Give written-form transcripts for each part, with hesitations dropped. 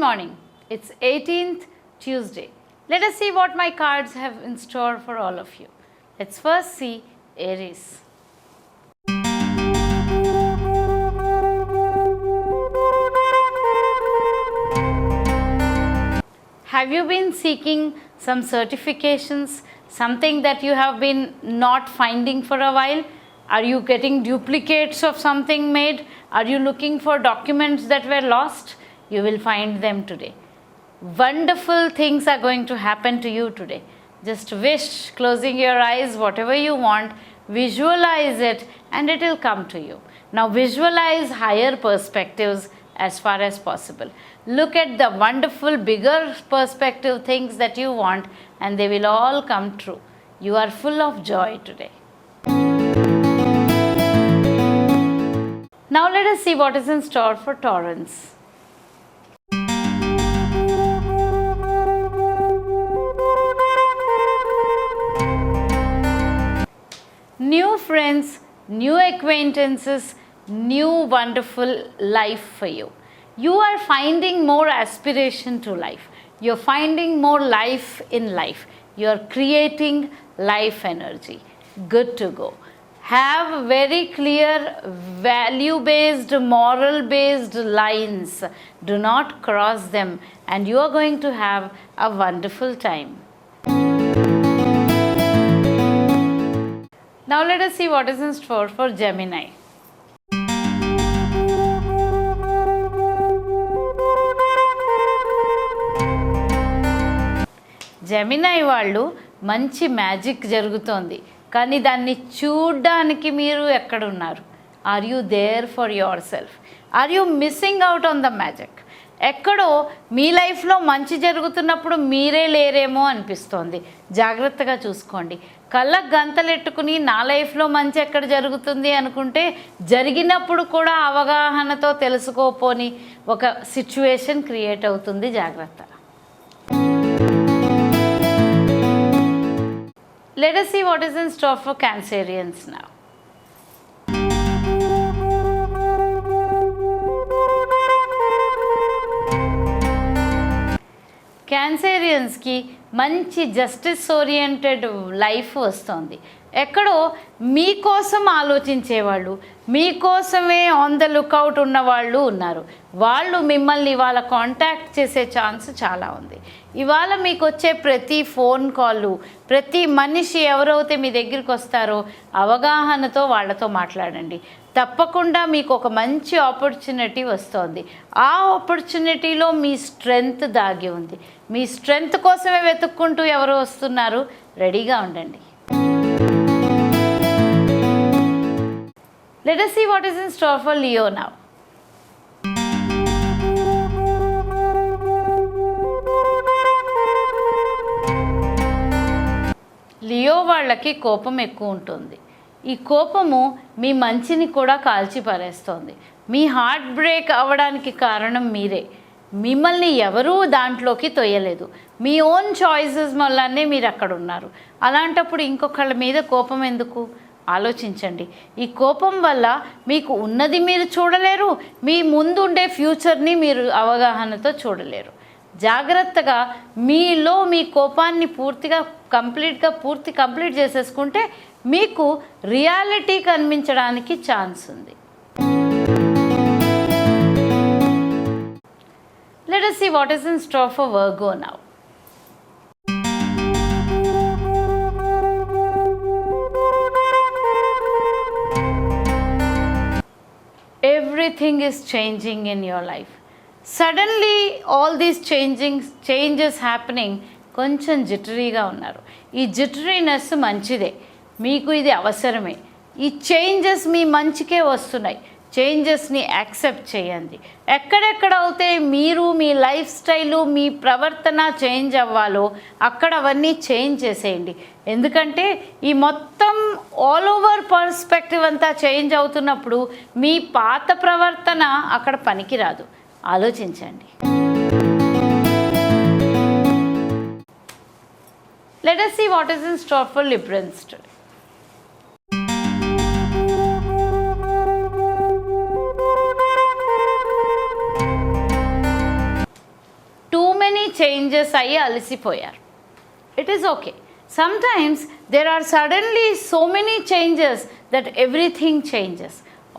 morning. It's 18th Tuesday. Let us see what my cards have in store for all of you. Let's first see Aries. Have you been seeking some certifications, something that you have been not finding for a while? Are you getting duplicates of something made? Are you looking for documents that were lost? You will find them today. Wonderful things are going to happen to you today. Just wish, closing your eyes, whatever you want, visualize it and it will come to you. Now visualize higher perspectives as far as possible. Look at the wonderful bigger perspective things that you want and they will all come true. You are full of joy today. Now let us see what is in store for Taurans. New friends, new acquaintances, new wonderful life for you. You are finding more aspiration to life. You're finding more life in life. You're creating life energy. Good to go. Have very clear value-based, moral-based lines. Do not cross them and you are going to have a wonderful time. Now let us see what is in store for Gemini. Gemini వాళ్ళు మంచి magic జరుగుతోంది కానీ దాన్ని చూడడానికి మీరు ఎక్కడున్నారు? Are you there for yourself? Are you missing out on the magic? ఎక్కడో మీ లైఫ్లో మంచి జరుగుతున్నప్పుడు మీరే లేరేమో అనిపిస్తోంది. జాగ్రత్తగా చూసుకోండి. కళ్ళకు గంతలెట్టుకుని నా లైఫ్లో మంచి ఎక్కడ జరుగుతుంది అనుకుంటే జరిగినప్పుడు కూడా అవగాహనతో తెలుసుకోపోని ఒక సిచ్యువేషన్ క్రియేట్ అవుతుంది. జాగ్రత్త. Let us see what is in store for Cancerians now. Cancerians ki మంచి జస్టిస్ ఓరియంటెడ్ లైఫ్ వస్తుంది. ఎక్కడో మీకోసం ఆలోచించేవాళ్ళు, మీకోసమే ఆన్ ద లుక్అవుట్ ఉన్నవాళ్ళు ఉన్నారు. వాళ్ళు మిమ్మల్ని ఇవాళ కాంటాక్ట్ చేసే ఛాన్స్ చాలా ఉంది. ఇవాళ మీకు వచ్చే ప్రతి ఫోన్ కాల్, ప్రతి మనిషి ఎవరైతే మీ దగ్గరికి వస్తారో అవగాహనతో వాళ్ళతో మాట్లాడండి. తప్పకుండా మీకు ఒక మంచి ఆపర్చునిటీ వస్తుంది. ఆ ఆపర్చునిటీలో మీ స్ట్రెంగ్త్ దాగి ఉంది. మీ స్ట్రెంగ్త్ కోసమే వెతుక్కుంటూ ఎవరు వస్తున్నారు, రెడీగా ఉండండి. Let us see what is in store for Leo now. Leo వాళ్ళకి కోపం ఎక్కువ ఉంటుంది. ఈ కోపము మీ మంచిని కూడా కాల్చి పారేస్తోంది. మీ హార్ట్ బ్రేక్ అవ్వడానికి కారణం మీరే. మిమ్మల్ని ఎవరూ దాంట్లోకి తొయ్యలేదు. మీ ఓన్ చాయిసెస్ వల్లనే మీరు అక్కడ ఉన్నారు. అలాంటప్పుడు ఇంకొకళ్ళ మీద కోపం ఎందుకు? ఆలోచించండి. ఈ కోపం వల్ల మీకు ఉన్నది మీరు చూడలేరు, మీ ముందు ఉండే ఫ్యూచర్ని మీరు అవగాహనతో చూడలేరు. జాగ్రత్తగా మీలో మీ కోపాన్ని కంప్లీట్ చేసేసుకుంటే మీకు రియాలిటీ కనిపించడానికి ఛాన్స్ ఉంది. Let us see what is in store for Virgo now. Everything is changing in your life. Suddenly all these changes happening, కొంచెం జిటరీగా ఉన్నారు. ఈ జిటరీనెస్ మంచిదే, మీకు ఇది అవసరమే. ఈ చేంజెస్ మీ మంచికే వస్తున్నాయి. చేంజెస్ని యాక్సెప్ట్ చేయండి. ఎక్కడెక్కడ అయితే మీరు మీ లైఫ్ స్టైలు, మీ ప్రవర్తన చేంజ్ అవ్వాలో అక్కడ అవన్నీ చేంజ్ చేసేయండి. ఎందుకంటే ఈ మొత్తం ఆల్ ఓవర్ పర్స్పెక్టివ్ అంతా చేంజ్ అవుతున్నప్పుడు మీ పాత ప్రవర్తన అక్కడ పనికిరాదు. ఆలోచించండి. Let us see what is in store for Librans today. Changes అయ్యి అలసిపోయారు. It is okay. Sometimes there are suddenly so many changes that everything changes.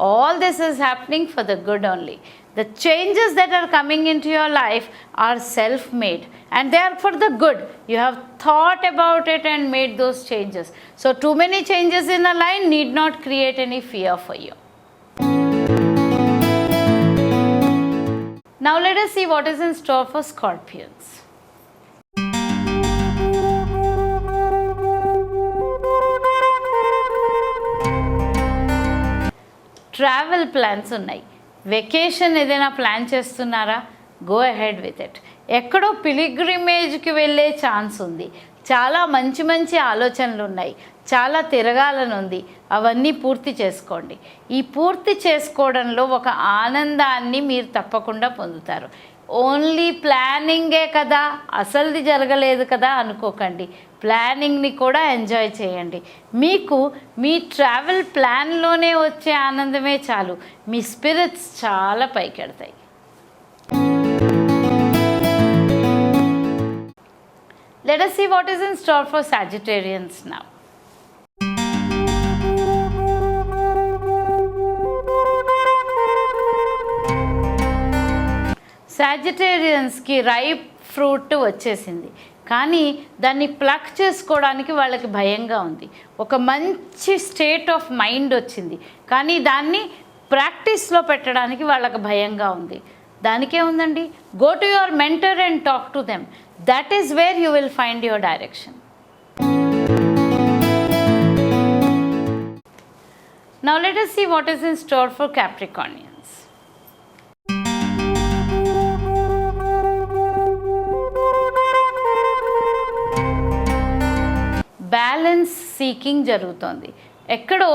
All this is happening for the good only. The changes that are coming into your life are self-made and they are for the good. You have thought about it and made those changes. So too many changes in a line need not create any fear for you. Now let us see what is in store for Scorpions. Travel plans ఉన్నాయి. Vacation ఏదైనా plan చేస్తున్నారా? Go ahead with it. ఎక్కడో పిలిగ్రిమేజ్కి వెళ్ళే chance ఉంది. చాలా మంచి మంచి ఆలోచనలు ఉన్నాయి. చాలా తిరగాలని ఉంది. అవన్నీ పూర్తి చేసుకోండి. ఈ పూర్తి చేసుకోవడంలో ఒక ఆనందాన్ని మీరు తప్పకుండా పొందుతారు. ఓన్లీ ప్లానింగే కదా, అసలుది జరగలేదు కదా అనుకోకండి. ప్లానింగ్ని కూడా ఎంజాయ్ చేయండి. మీకు మీ ట్రావెల్ ప్లాన్లోనే వచ్చే ఆనందమే చాలు. మీ స్పిరిట్స్ చాలా పైకెడతాయి. Let us see what is in store for Sagittarians now. సాజిటేరియన్స్కి రైప్ ఫ్రూట్ వచ్చేసింది, కానీ దాన్ని ప్లక్ చేసుకోవడానికి వాళ్ళకి భయంగా ఉంది. ఒక మంచి స్టేట్ ఆఫ్ మైండ్ వచ్చింది, కానీ దాన్ని ప్రాక్టీస్లో పెట్టడానికి వాళ్ళకి భయంగా ఉంది. దానికే ఉందండి, go to your mentor and talk to them. That is where you will find your direction. Now let us see what is in store for Capricornians. Balance seeking జరుగుతోంది. ఎక్కడో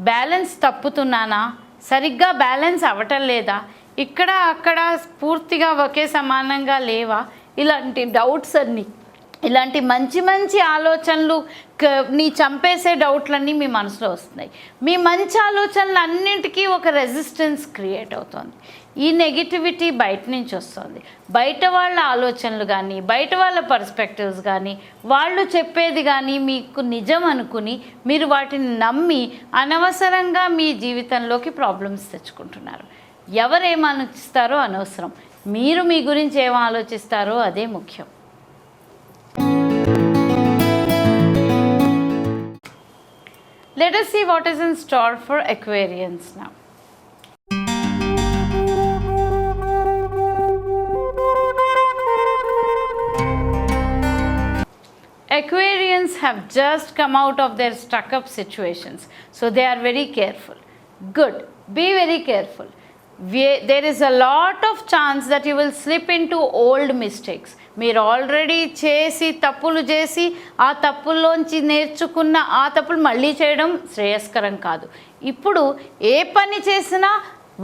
బ్యాలెన్స్ తప్పుతున్నానా, సరిగ్గా బ్యాలెన్స్ అవ్వటం లేదా, ఇక్కడ అక్కడ పూర్తిగా ఒకే సమానంగా లేవా, ఇలాంటి డౌట్స్ అన్నీ, ఇలాంటి మంచి మంచి ఆలోచనలు, నీ చంపేసే డౌట్లన్నీ మీ మనసులో వస్తున్నాయి. మీ మంచి ఆలోచనలు అన్నింటికీ ఒక రెసిస్టెన్స్ క్రియేట్ అవుతుంది. ఈ నెగిటివిటీ బయట నుంచి వస్తుంది. బయట వాళ్ళ ఆలోచనలు కానీ, బయట వాళ్ళ పర్స్పెక్టివ్స్ కానీ, వాళ్ళు చెప్పేది కానీ మీకు నిజం అనుకుని మీరు వాటిని నమ్మి అనవసరంగా మీ జీవితంలోకి ప్రాబ్లమ్స్ తెచ్చుకుంటున్నారు. ఎవరేం ఆలోచిస్తారో అనవసరం, మీరు మీ గురించి ఏం ఆలోచిస్తారో అదే ముఖ్యం. Let us see what is in store for Aquarians now. Aquarians have just come out of their stuck-up situations, so they are very careful. Good, be very careful. There is a lot of chance that you will slip into old mistakes. మీరు already చేసి తప్పులు చేసి ఆ తప్పుల్లోంచి నేర్చుకున్న ఆ తప్పులు మళ్ళీ చేయడం శ్రేయస్కరం కాదు. ఇప్పుడు ఏ పని చేసినా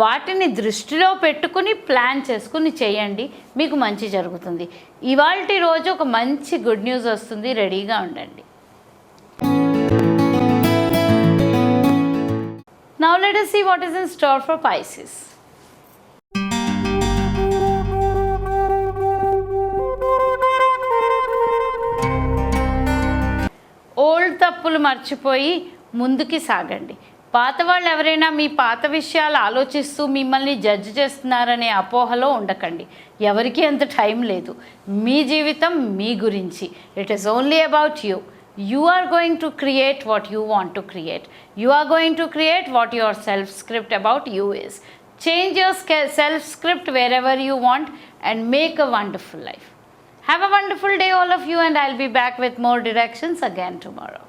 వాటిని దృష్టిలో పెట్టుకుని ప్లాన్ చేసుకుని చేయండి, మీకు మంచి జరుగుతుంది. ఇవాల్టి రోజు ఒక మంచి గుడ్ న్యూస్ వస్తుంది, రెడీగా ఉండండి. Now let us see what is in store for Pisces. Old తప్పులు మర్చిపోయి ముందుకి సాగండి. పాత వాళ్ళు ఎవరైనా మీ పాత విషయాలు ఆలోచిస్తూ మిమ్మల్ని జడ్జ్ చేస్తున్నారనే అపోహలో ఉండకండి. ఎవరికి అంత టైం లేదు. మీ జీవితం మీ గురించి. It is only about you. You are going to create what you want to create. You are going to create what your self-script about you is. Change your self-script wherever you want and make a wonderful life. Have a wonderful day all of you, and I'll be back with more directions again tomorrow.